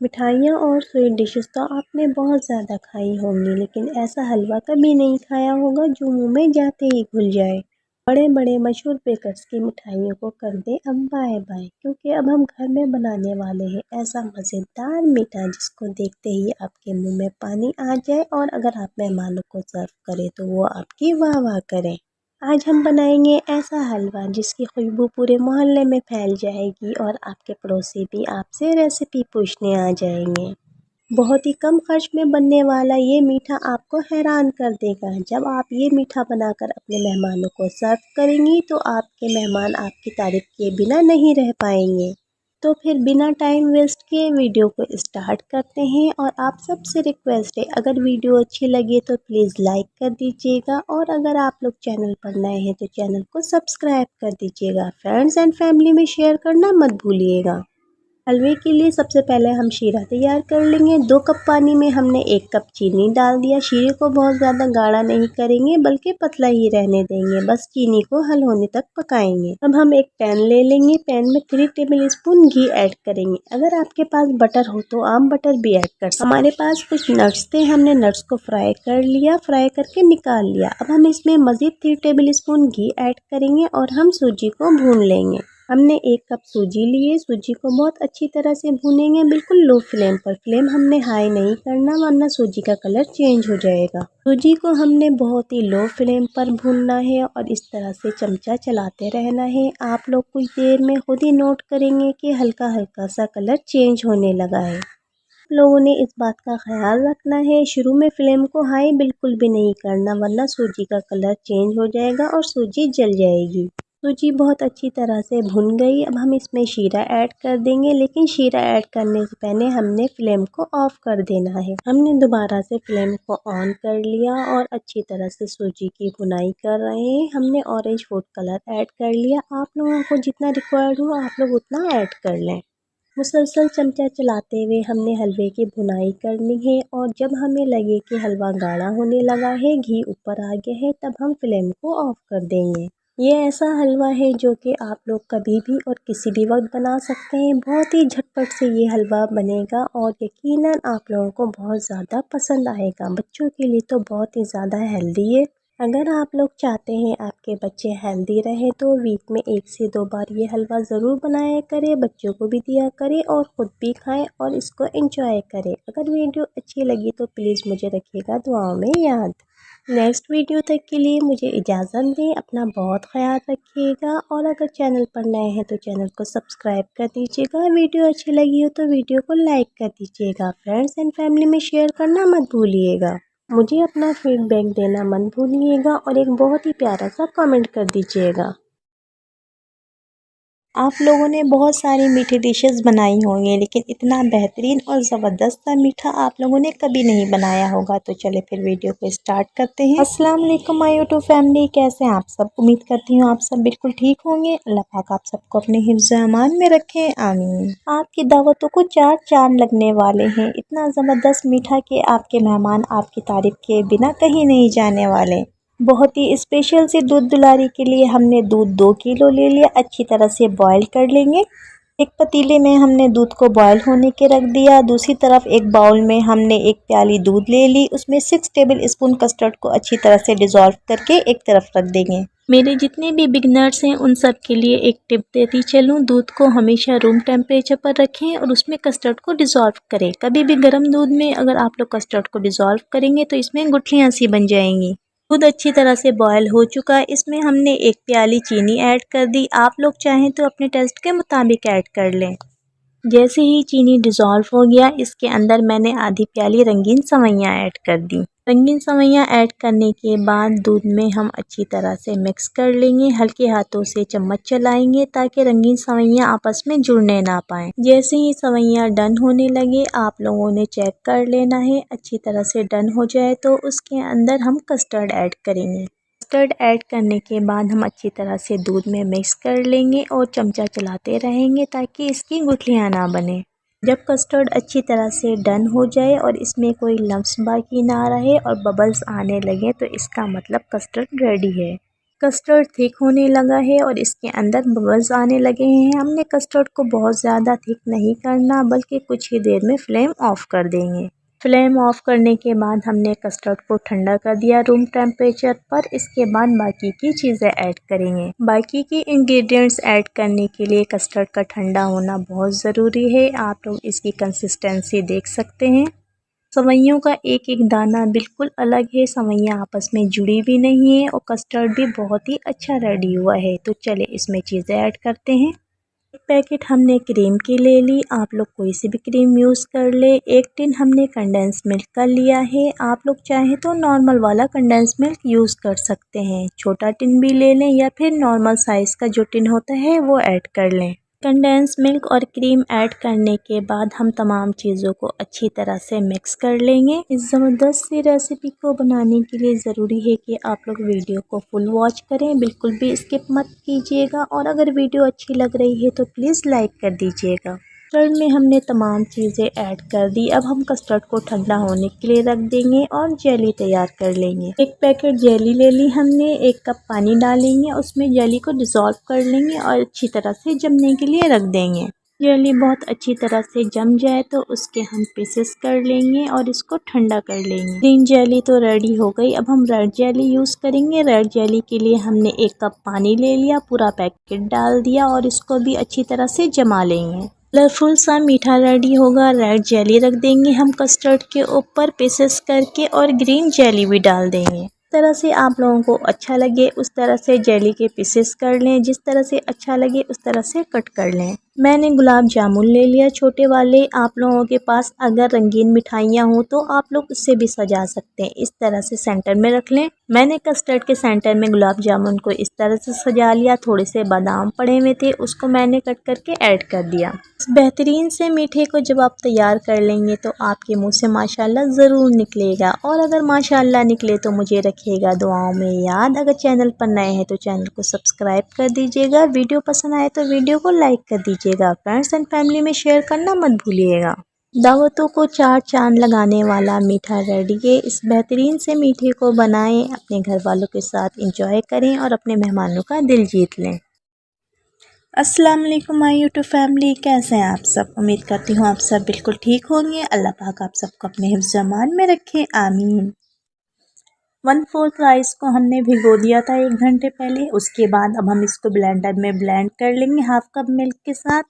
मिठाइयाँ और sweet dishes तो आपने बहुत ज़्यादा खाई होंगी, लेकिन ऐसा हलवा कभी नहीं खाया होगा जो मुंह में जाते ही घुल जाए। बड़े बड़े मशहूर बेकर्स की मिठाइयों को कर दें अब बाय बाय, क्योंकि अब हम घर में बनाने वाले हैं ऐसा मज़ेदार मीठा जिसको देखते ही आपके मुंह में पानी आ जाए और अगर आप मेहमानों को सर्व करें तो वो आपकी वाह वाह करें। आज हम बनाएंगे ऐसा हलवा जिसकी खुशबू पूरे मोहल्ले में फैल जाएगी और आपके पड़ोसी भी आपसे रेसिपी पूछने आ जाएंगे। बहुत ही कम खर्च में बनने वाला ये मीठा आपको हैरान कर देगा। जब आप ये मीठा बनाकर अपने मेहमानों को सर्व करेंगी तो आपके मेहमान आपकी तारीफ किए बिना नहीं रह पाएंगे। तो फिर बिना टाइम वेस्ट किए वीडियो को स्टार्ट करते हैं और आप सबसे रिक्वेस्ट है, अगर वीडियो अच्छी लगे तो प्लीज़ लाइक कर दीजिएगा और अगर आप लोग चैनल पर नए हैं तो चैनल को सब्सक्राइब कर दीजिएगा। फ्रेंड्स एंड फैमिली में शेयर करना मत भूलिएगा। हलवे के लिए सबसे पहले हम शीरा तैयार कर लेंगे। 2 कप पानी में हमने 1 कप चीनी डाल दिया। शीरे को बहुत ज़्यादा गाढ़ा नहीं करेंगे बल्कि पतला ही रहने देंगे, बस चीनी को हल होने तक पकाएंगे। अब हम एक पैन ले लेंगे, पैन में 3 टेबल स्पून घी ऐड करेंगे। अगर आपके पास बटर हो तो आप बटर भी ऐड कर सकते। हमारे पास कुछ नट्स थे, हमने नट्स को फ्राई कर लिया, फ्राई करके निकाल लिया। अब हम इसमें मज़ीद 3 टेबल स्पून घी ऐड करेंगे और हम सूजी को भून लेंगे। हमने 1 कप सूजी लिए, सूजी को बहुत अच्छी तरह से भूनेंगे, बिल्कुल लो फ्लेम पर। फ्लेम हमने हाई नहीं करना वरना सूजी का कलर चेंज हो जाएगा। सूजी को हमने बहुत ही लो फ्लेम पर भूनना है और इस तरह से चमचा चलाते रहना है। आप लोग कुछ देर में खुद ही नोट करेंगे कि हल्का हल्का सा कलर चेंज होने लगा है। आप लोगों ने इस बात का ख्याल रखना है, शुरू में फ्लेम को हाई बिल्कुल भी नहीं करना वरना सूजी का कलर चेंज हो जाएगा और सूजी जल जाएगी। सूजी बहुत अच्छी तरह से भुन गई। अब हम इसमें शीरा ऐड कर देंगे, लेकिन शीरा ऐड करने से पहले हमने फ्लेम को ऑफ कर देना है। हमने दोबारा से फ्लेम को ऑन कर लिया और अच्छी तरह से सूजी की भुनाई कर रहे हैं। हमने ऑरेंज फूड कलर ऐड कर लिया। आप लोगों को जितना रिक्वायर्ड हो आप लोग उतना ऐड कर लें। मुसलसल चमचा चलाते हुए हमने हलवे की भुनाई करनी है और जब हमें लगे कि हलवा गाढ़ा होने लगा है, घी ऊपर आ गया है, तब हम फ्लेम को ऑफ कर देंगे। ये ऐसा हलवा है जो कि आप लोग कभी भी और किसी भी वक्त बना सकते हैं। बहुत ही झटपट से ये हलवा बनेगा और यकीनन आप लोगों को बहुत ज़्यादा पसंद आएगा। बच्चों के लिए तो बहुत ही ज़्यादा हेल्दी है। अगर आप लोग चाहते हैं आपके बच्चे हेल्दी रहे तो वीक में 1 से 2 बार ये हलवा ज़रूर बनाया करें, बच्चों को भी दिया करें और ख़ुद भी खाएं और इसको एंजॉय करें। अगर वीडियो अच्छी लगी तो प्लीज़ मुझे रखिएगा दुआओं में याद। नेक्स्ट वीडियो तक के लिए मुझे इजाज़त दें। अपना बहुत ख्याल रखिएगा और अगर चैनल पर नए हैं तो चैनल को सब्सक्राइब कर दीजिएगा। वीडियो अच्छी लगी हो तो वीडियो को लाइक कर दीजिएगा। फ्रेंड्स एंड फैमिली में शेयर करना मत भूलिएगा। मुझे अपना फीडबैक देना मत भूलिएगा और एक बहुत ही प्यारा सा कमेंट कर दीजिएगा। आप लोगों ने बहुत सारी मीठी डिशेस बनाई होंगी, लेकिन इतना बेहतरीन और ज़बरदस्त सा मीठा आप लोगों ने कभी नहीं बनाया होगा। तो चले फिर वीडियो को स्टार्ट करते हैं। अस्सलाम वालेकुम माय यूट्यूब फैमिली, कैसे हैं आप सब? उम्मीद करती हूँ आप सब बिल्कुल ठीक होंगे। अल्लाह पाक आप सबको अपने हिफ्ज़ अमान में रखे, आमीन। आपकी दावतों को 4 चांद लगने वाले हैं। इतना ज़बरदस्त मीठा कि आपके मेहमान आपकी तारीफ किए बिना कहीं नहीं जाने वाले। बहुत ही स्पेशल से दूध दुलारी के लिए हमने दूध 2 किलो ले लिया। अच्छी तरह से बॉईल कर लेंगे। एक पतीले में हमने दूध को बॉईल होने के रख दिया। दूसरी तरफ एक बाउल में हमने 1 प्याली दूध ले ली, उसमें 6 टेबल स्पून कस्टर्ड को अच्छी तरह से डिज़ोल्व करके एक तरफ रख देंगे। मेरे जितने भी बिगनर्स हैं उन सब के लिए एक टिप देती चलूँ, दूध को हमेशा रूम टेम्परेचर पर रखें और उसमें कस्टर्ड को डिज़ोल्व करें। कभी भी गर्म दूध में अगर आप लोग कस्टर्ड को डिज़ोल्व करेंगे तो इसमें गुठलियाँ सी बन जाएंगी। दूध अच्छी तरह से बॉयल हो चुका है। इसमें हमने 1 प्याली चीनी ऐड कर दी। आप लोग चाहें तो अपने टेस्ट के मुताबिक ऐड कर लें। जैसे ही चीनी डिज़ोल्व हो गया, इसके अंदर मैंने आधी प्याली रंगीन सेवइयाँ ऐड कर दी। रंगीन सेवइयाँ ऐड करने के बाद दूध में हम अच्छी तरह से मिक्स कर लेंगे। हल्के हाथों से चम्मच चलाएंगे ताकि रंगीन सेवइयाँ आपस में जुड़ने ना पाएँ। जैसे ही सेवइयाँ डन होने लगे आप लोगों ने चेक कर लेना है। अच्छी तरह से डन हो जाए तो उसके अंदर हम कस्टर्ड ऐड करेंगे। कस्टर्ड ऐड करने के बाद हम अच्छी तरह से दूध में मिक्स कर लेंगे और चमचा चलाते रहेंगे ताकि इसकी गुठलियाँ ना बने। जब कस्टर्ड अच्छी तरह से डन हो जाए और इसमें कोई लम्स बाकी ना रहे और बबल्स आने लगे तो इसका मतलब कस्टर्ड रेडी है। कस्टर्ड थिक होने लगा है और इसके अंदर बबल्स आने लगे हैं। हमने कस्टर्ड को बहुत ज़्यादा थिक नहीं करना, बल्कि कुछ ही देर में फ्लेम ऑफ कर देंगे। फ्लेम ऑफ करने के बाद हमने कस्टर्ड को ठंडा कर दिया रूम टेम्परेचर पर। इसके बाद बाकी की चीज़ें ऐड करेंगे। बाकी की इंग्रेडिएंट्स ऐड करने के लिए कस्टर्ड का ठंडा होना बहुत ज़रूरी है। आप लोग इसकी कंसिस्टेंसी देख सकते हैं। सेवइयों का एक एक दाना बिल्कुल अलग है, सेवइयाँ आपस में जुड़ी भी नहीं है और कस्टर्ड भी बहुत ही अच्छा रेडी हुआ है। तो चले इसमें चीज़ें ऐड करते हैं। एक पैकेट हमने क्रीम की ले ली, आप लोग कोई सी भी क्रीम यूज़ कर ले। एक टिन हमने कंडेंस मिल्क का लिया है, आप लोग चाहें तो नॉर्मल वाला कंडेंस मिल्क यूज़ कर सकते हैं। छोटा टिन भी ले लें या फिर नॉर्मल साइज़ का जो टिन होता है वो ऐड कर लें। कंडेंस मिल्क और क्रीम ऐड करने के बाद हम तमाम चीज़ों को अच्छी तरह से मिक्स कर लेंगे। इस ज़बरदस्त सी रेसिपी को बनाने के लिए ज़रूरी है कि आप लोग वीडियो को फुल वॉच करें, बिल्कुल भी स्किप मत कीजिएगा। और अगर वीडियो अच्छी लग रही है तो प्लीज़ लाइक कर दीजिएगा। कस्टर्ड में हमने तमाम चीज़ें ऐड कर दी। अब हम कस्टर्ड को ठंडा होने के लिए रख देंगे और जेली तैयार कर लेंगे। एक पैकेट जेली ले ली हमने, 1 कप पानी डालेंगे, उसमें जेली को डिज़ोल्व कर लेंगे और अच्छी तरह से जमने के लिए रख देंगे। जेली बहुत अच्छी तरह से जम जाए तो उसके हम पीसेस कर लेंगे और इसको ठंडा कर लेंगे। ग्रीन जेली तो रेडी हो गई, अब हम रेड जेली यूज़ करेंगे। रेड जेली के लिए हमने 1 कप पानी ले लिया, पूरा पैकेट डाल दिया और इसको भी अच्छी तरह से जमा लेंगे। कलरफुल सा मीठा रेडी होगा। रेड जेली रख देंगे हम कस्टर्ड के ऊपर पीसेस करके और ग्रीन जेली भी डाल देंगे। जिस तरह से आप लोगों को अच्छा लगे उस तरह से जेली के पीसेस कर लें, जिस तरह से अच्छा लगे उस तरह से कट कर लें। मैंने गुलाब जामुन ले लिया छोटे वाले, आप लोगों के पास अगर रंगीन मिठाइयाँ हो तो आप लोग उससे भी सजा सकते हैं। इस तरह से सेंटर में रख लें। मैंने कस्टर्ड के सेंटर में गुलाब जामुन को इस तरह से सजा लिया। थोड़े से बादाम पड़े हुए थे, उसको मैंने कट करके ऐड कर दिया। इस बेहतरीन से मीठे को जब आप तैयार कर लेंगे तो आपके मुंह से माशाल्लाह ज़रूर निकलेगा। और अगर माशाल्लाह निकले तो मुझे रखिएगा दुआओं में याद। अगर चैनल पर नए हैं तो चैनल को सब्सक्राइब कर दीजिएगा। वीडियो पसंद आए तो वीडियो को लाइक कर दीजिएगा। फ्रेंड्स एंड फैमिली में शेयर करना मत भूलिएगा। दावतों को 4 चांद लगाने वाला मीठा रेडी है। इस बेहतरीन से मीठे को बनाएं, अपने घर वालों के साथ एंजॉय करें और अपने मेहमानों का दिल जीत लें। अस्सलाम वालेकुम माय यूट्यूब फैमिली, कैसे हैं आप सब। उम्मीद करती हूँ आप सब बिल्कुल ठीक होंगे। अल्लाह पाक आप सबको अपने हिफ्ज़ अमान में रखे, आमीन। 1/4 राइस को हमने भिगो दिया था 1 घंटे पहले। उसके बाद अब हम इसको ब्लेंडर में ब्लेंड कर लेंगे 1/2 कप मिल्क के साथ।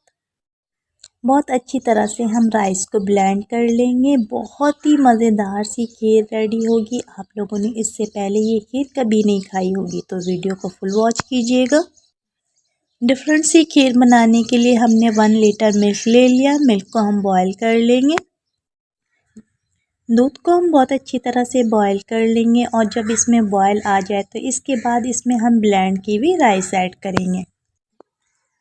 बहुत अच्छी तरह से हम राइस को ब्लेंड कर लेंगे। बहुत ही मज़ेदार सी खीर रेडी होगी। आप लोगों ने इससे पहले ये खीर कभी नहीं खाई होगी तो वीडियो को फुल वॉच कीजिएगा। डिफरेंट सी खीर बनाने के लिए हमने 1 लीटर मिल्क ले लिया। मिल्क को हम बॉयल कर लेंगे। दूध को हम बहुत अच्छी तरह से बॉयल कर लेंगे और जब इसमें बॉयल आ जाए तो इसके बाद इसमें हम ब्लेंड की हुई राइस ऐड करेंगे।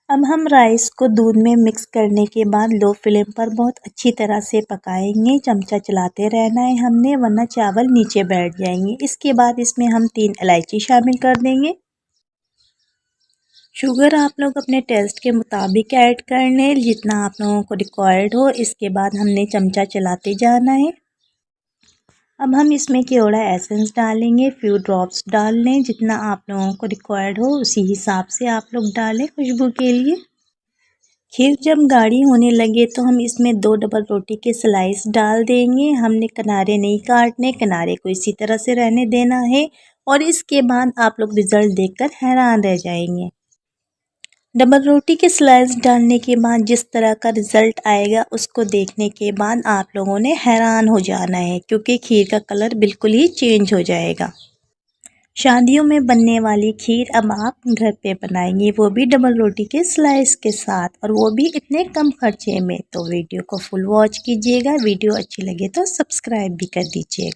अब हम राइस को दूध में मिक्स करने के बाद लो फ्लेम पर बहुत अच्छी तरह से पकाएंगे। चमचा चलाते रहना है हमने, वरना चावल नीचे बैठ जाएंगे। इसके बाद इसमें हम 3 इलायची शामिल कर देंगे। शुगर आप लोग अपने टेस्ट के मुताबिक ऐड कर लें, जितना आप लोगों को रिक्वायर्ड हो। इसके बाद हमने चमचा चलाते जाना है। अब हम इसमें केवड़ा एसेंस डालेंगे, फ्यू ड्रॉप्स डाल लें, जितना आप लोगों को रिक्वायर्ड हो उसी हिसाब से आप लोग डालें खुशबू के लिए। खीर जब गाढ़ी होने लगे तो हम इसमें 2 डबल रोटी के स्लाइस डाल देंगे। हमने किनारे नहीं काटने, किनारे को इसी तरह से रहने देना है। और इसके बाद आप लोग रिज़ल्ट देखकर हैरान रह जाएंगे। डबल रोटी के स्लाइस डालने के बाद जिस तरह का रिज़ल्ट आएगा उसको देखने के बाद आप लोगों ने हैरान हो जाना है, क्योंकि खीर का कलर बिल्कुल ही चेंज हो जाएगा। शादियों में बनने वाली खीर अब आप घर पे बनाएंगे, वो भी डबल रोटी के स्लाइस के साथ, और वो भी इतने कम खर्चे में। तो वीडियो को फुल वॉच कीजिएगा। वीडियो अच्छी लगे तो सब्सक्राइब भी कर दीजिएगा।